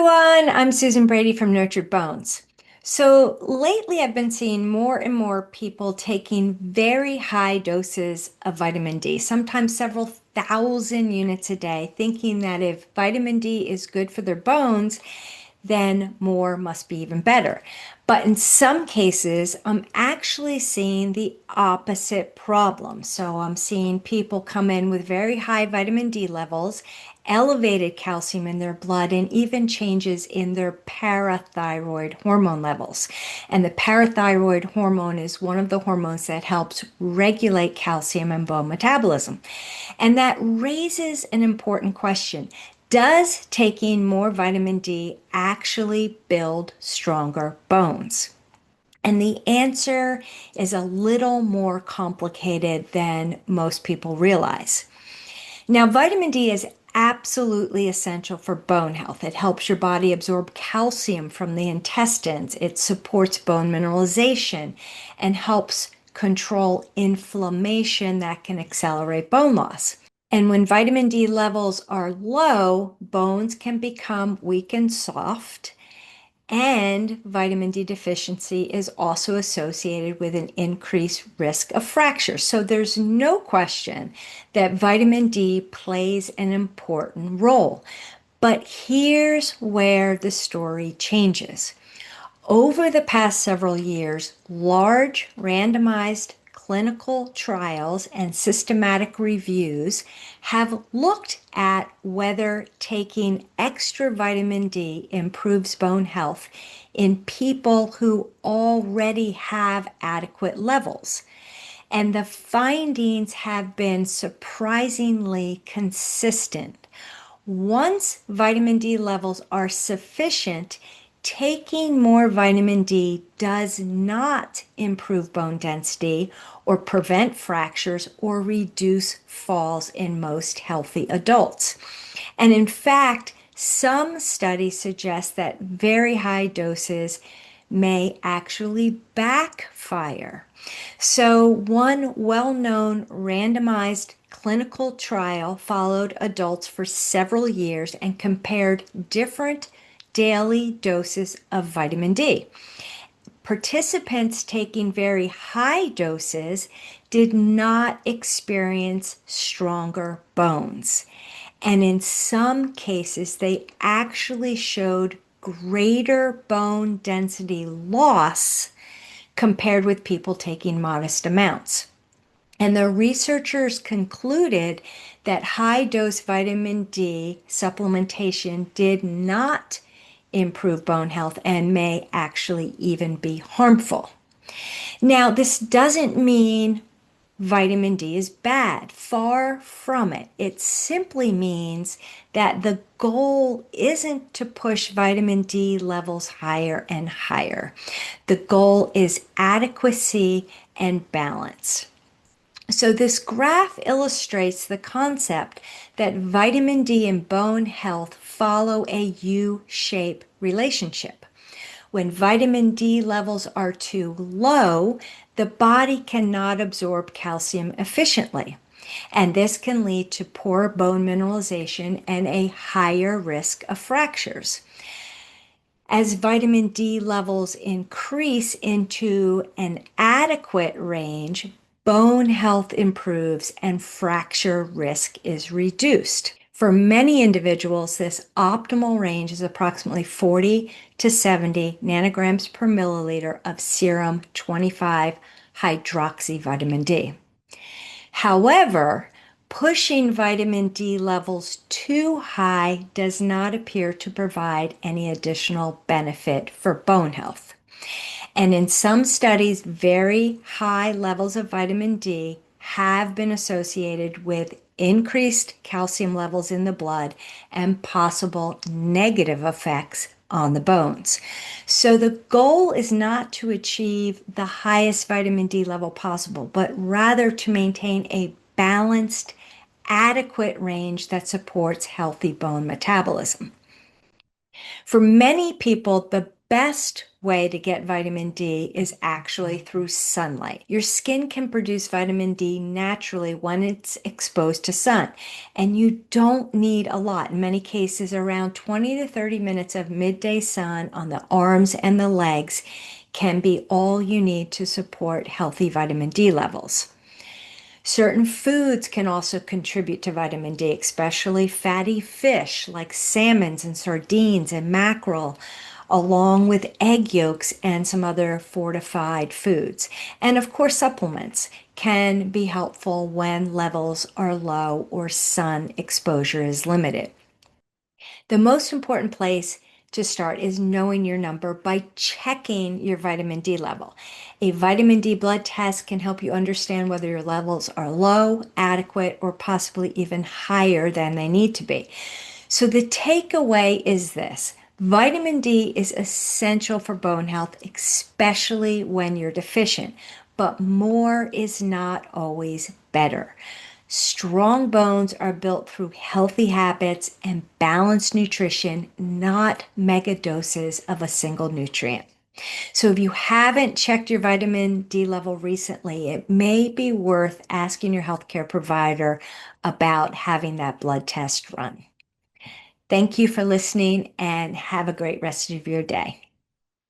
everyone, I'm Susan Brady from Nurtured Bones. So lately I've been seeing more and more people taking very high doses of vitamin D, sometimes several thousand units a day, thinking that if vitamin D is good for their bones, then more must be even better. But in some cases, I'm actually seeing the opposite problem. So I'm seeing people come in with very high vitamin D levels, elevated calcium in their blood, and even changes in their parathyroid hormone levels. And the parathyroid hormone is one of the hormones that helps regulate calcium and bone metabolism. And that raises an important question. Does taking more vitamin D actually build stronger bones? And the answer is a little more complicated than most people realize. Now, vitamin D is absolutely essential for bone health. It helps your body absorb calcium from the intestines, it supports bone mineralization, and helps control inflammation that can accelerate bone loss. And when vitamin D levels are low, bones can become weak and soft. And vitamin D deficiency is also associated with an increased risk of fracture. So there's no question that vitamin D plays an important role. But here's where the story changes. Over the past several years, large randomized clinical trials and systematic reviews have looked at whether taking extra vitamin D improves bone health in people who already have adequate levels. And the findings have been surprisingly consistent. Once vitamin D levels are sufficient, taking more vitamin D does not improve bone density or prevent fractures or reduce falls in most healthy adults. And in fact, some studies suggest that very high doses may actually backfire. So, one well known randomized clinical trial followed adults for several years and compared different daily doses of vitamin D. Participants taking very high doses did not experience stronger bones. And in some cases, they actually showed greater bone density loss compared with people taking modest amounts. And the researchers concluded that high dose vitamin D supplementation did not improve bone health and may actually even be harmful. Now, this doesn't mean vitamin D is bad. Far from it. It simply means that the goal isn't to push vitamin D levels higher and higher. The goal is adequacy and balance. So this graph illustrates the concept that vitamin D and bone health follow a U-shape relationship. When vitamin D levels are too low, the body cannot absorb calcium efficiently. And this can lead to poor bone mineralization and a higher risk of fractures. As vitamin D levels increase into an adequate range, bone health improves and fracture risk is reduced. For many individuals, this optimal range is approximately 40 to 70 nanograms per milliliter of serum 25 hydroxy vitamin D. However, pushing vitamin D levels too high does not appear to provide any additional benefit for bone health. And in some studies, very high levels of vitamin D have been associated with increased calcium levels in the blood and possible negative effects on the bones. So the goal is not to achieve the highest vitamin D level possible, but rather to maintain a balanced, adequate range that supports healthy bone metabolism. For many people, the best way to get vitamin D is actually through sunlight. Your skin can produce vitamin D naturally when it's exposed to sun, and you don't need a lot. In many cases, around 20 to 30 minutes of midday sun on the arms and the legs can be all you need to support healthy vitamin D levels. Certain foods can also contribute to vitamin D, especially fatty fish like salmons and sardines and mackerel, along with egg yolks and some other fortified foods. And of course, supplements can be helpful when levels are low or sun exposure is limited. The most important place to start is knowing your number by checking your vitamin D level. A vitamin D blood test can help you understand whether your levels are low, adequate, or possibly even higher than they need to be. So the takeaway is this. Vitamin D is essential for bone health, especially when you're deficient, but more is not always better. Strong bones are built through healthy habits and balanced nutrition, not mega doses of a single nutrient. So, if you haven't checked your vitamin D level recently, it may be worth asking your healthcare provider about having that blood test run. Thank you for listening and have a great rest of your day.